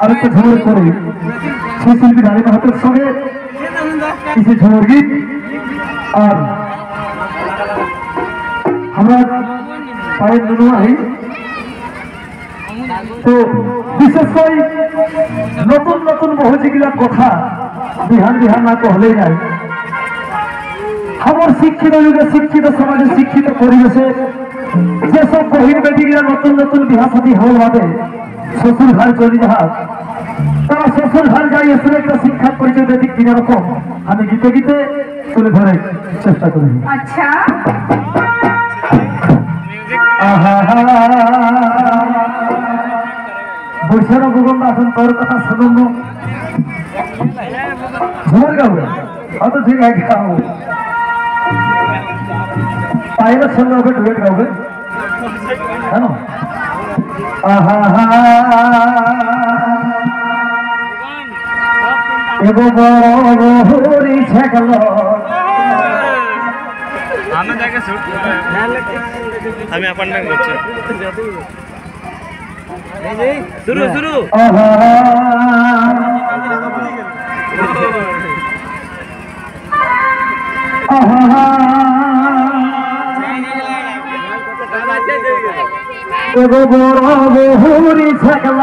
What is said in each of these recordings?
আরেকটা ঝুমুর করে সেই শিল্পী রানী মাহাতোর সঙ্গে কিছু ঝুমুর গীত আর আমরা পায়ের নুনুয়াই তো বিশেষ করে নতুন নতুন বহু যেগুলা কথা বিহান বিহান না কহলেই নাই আমার শিক্ষিত যুগে শিক্ষিত সমাজে শিক্ষিত পরিবেশে যেসব বহির বেটিরা নতুন নতুন বিহা সাথী হল বাদে শ্বশুর ঘর চলে যাহা তারা শ্বশুর ঘর যাই এসে একটা শিক্ষা পরিচয় দিতে কিনা রকম আমি গীতে গীতে তুলে ধরে চেষ্টা করি। আচ্ছা বৈশাখ ভূগোল আসুন তোর কথা শুনুন ঝুমুর গাবে হয়তো ঠিক আছে গাও পায়ের সঙ্গে হবে ডুয়েট গাবে জানো এগো বড় ছেগল আমি অ্যাপয়েন্টমেন্ট করছি শুরু শুরু এগো বড় বহুরি ছেগল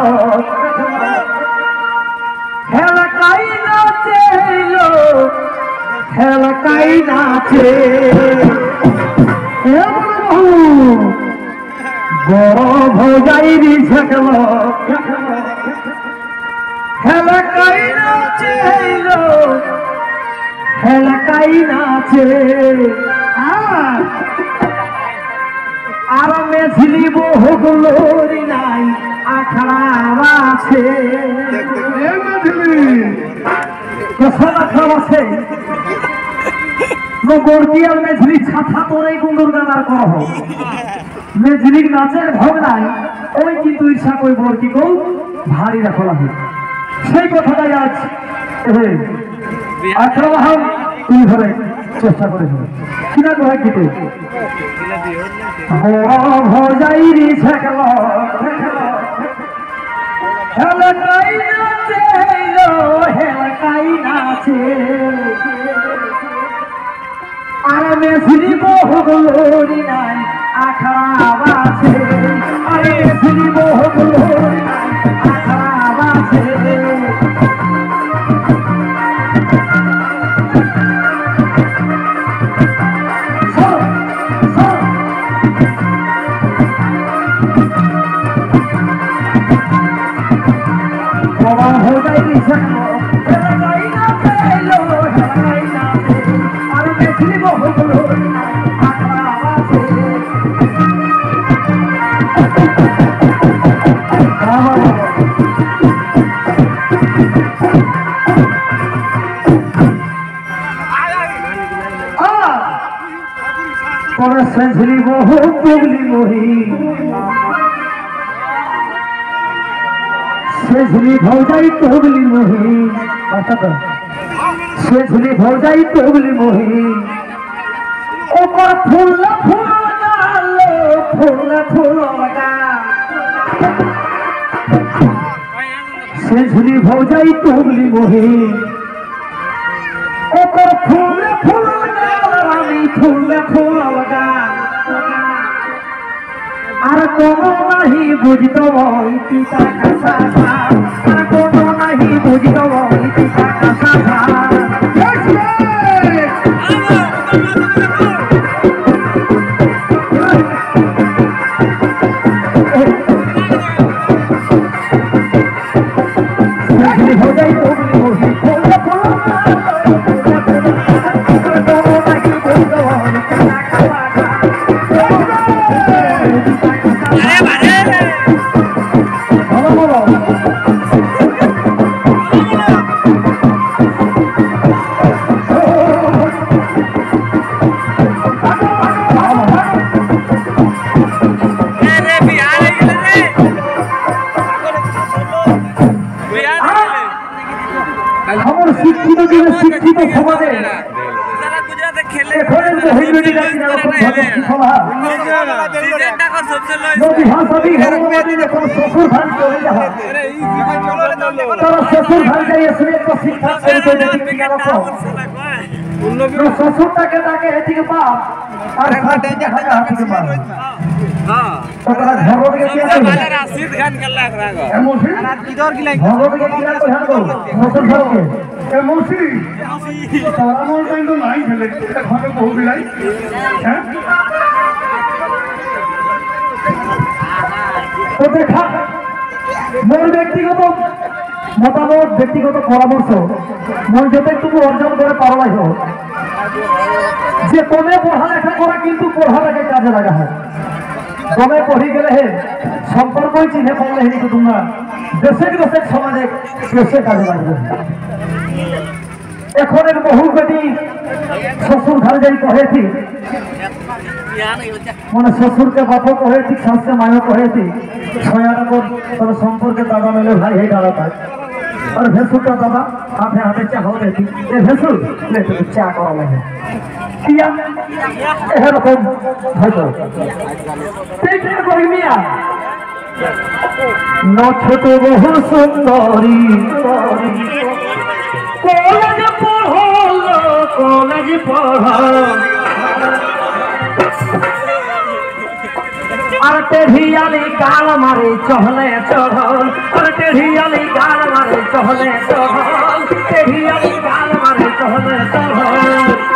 হেলকাই নাচে হেলকাই নাচে বড় ভজাইরি ছেগল হেলকাই নাচে হেলকাই নাচে আর মেঝলি বহুগুলোরি নাই আখড়া আছে আছে গড়কি আর মেঝলি ছাথা তোর এই গুন্ডুর গানার কহ মেঝলি নাচের ভোগ নাই ওই কিন্তু ঈর্ষা কই বড়কি কৌ ভারী রাখা লাগে সেই কথাটাই আজ আখড়া বাহাম তুই ধরে চেষ্টা করে কিনা কয় গীতে ভজাইরি ছেগল হেলকাই নাচে হেলকাই নাচে আর মেঝলি বহুগুলোরি নাই আখড়া আছে আর মেঝলি বহুগুলোরি নাই আখড়া আছে সেঝলি বহু পুগলি মহি সেঝলি ভৌজাই পুগলি মহি সেঝলি ভৌজাই পুগলি মহি ওপর ফুল ফুল গালো ফুল ফুল সেঝলি ভৌজাই পুগলি মহি ওপর ফুল ফুল গালো আমি ফুল ফুল আর কোনো নাহি বুঝিত পিতা কাছা আর কোনো নাহি বুঝিত পিতা কাছা যদি হাসাবি হরমাদি যখন শ্বশুর ঘর চলে যাওয়া তারা শ্বশুর ঘর যাই এসে একটা শিক্ষা করতে দেখি কি রকম শ্বশুরটাকে তাকে এদিকে বাপ আর খাটে হাঁটা হাঁটিকে বাপ তারা ঘর থেকে কি আছে রাশিদ খান কাল্লা রাগো এমনকি কিদর কি লাগে ঘর থেকে কি লাগে হাঁটো শ্বশুর ঘরকে এমনকি তারা মোর কিন্তু নাই ফেলে ঘরে বহু বিলাই হ্যাঁ তো দেখা মোর ব্যক্তিগত মতামত ব্যক্তিগত পরামর্শ মন যতটুকু অর্জন করে পারলাই হোক যে কমে পড়ালেখা করা কিন্তু পড়াটাকে কাজে লাগা হয় কমে পড়ি গেলে হে সম্পর্কই চিনে পড়লে হে কিন্তু তোমরা দেশের সমাজে দেশে কাজে লাগবে এখন এক বহু বেটি শ্বশুর ঘর যাই কহেছি মানে শ্বশুরকে বাপও কহেছি শাস্তে মায়ও কহেছি ছয়াটা কর তবে সম্পর্কে দাদা মেলে ভাই হে দাদা পায় আর ভেসুরটা দাদা হাতে হাতে চা হয়ে দেখি এ ভেসুর লে তুমি চা করা লাগে কিয়া এরকম হয়তো সেইটা করি মিয়া ন ছোট বহু সুন্দরী কলেজ পড়ল কলেজ পড়ল আর টেढ़ियाली गाल मारे चहले चढ़ल और टेढ़ियाली गाल मारे चहले चढ़ल टेढ़ियाली गाल मारे चहले चढ़ल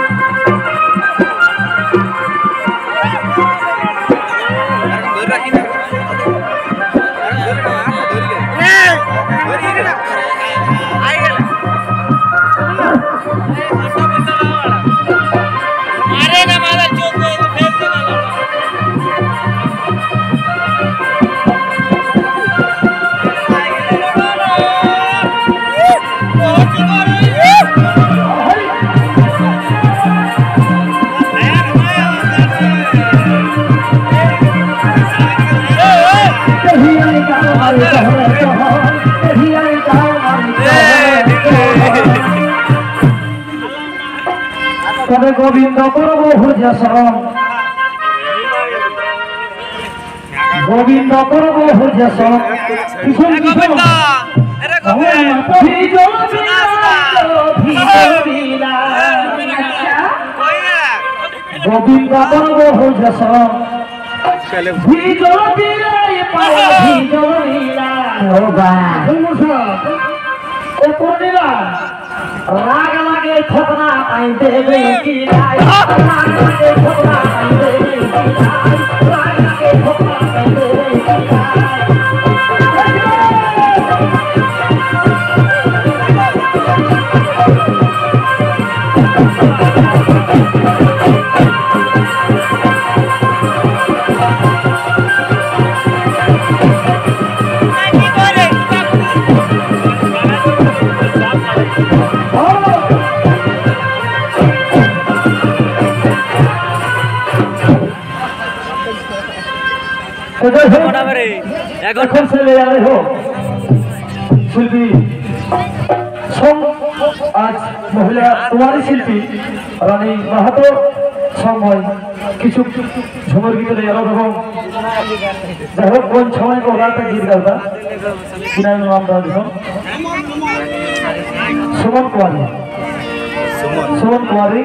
তবে গোবিন্দ করব হুজসম গোবিন্দ করব হুজসম কিশোর কিশোর গোবিন্দ করব হুজসম ভিজল দিলাই পাওয়া ভিজল দিলাই ও বা এ কোনিলা রাগ লাগে ঠকনা পাই দেবে কি নাই রাগ লাগে ঠকনা পাই দেবে কি নাই রাগ লাগে ঠকনা পাই দেবে কি এখন চলে যাবে হোক শিল্পী আজ মহিলা কুমারী শিল্পী রানী মাহাতো সময় কিছু ঝুমর গীত এরকম যাই হোক কোন সময় ওরাটা গীত গাওতা কিনা নাম দেওয়া দিস সুমন কুমারী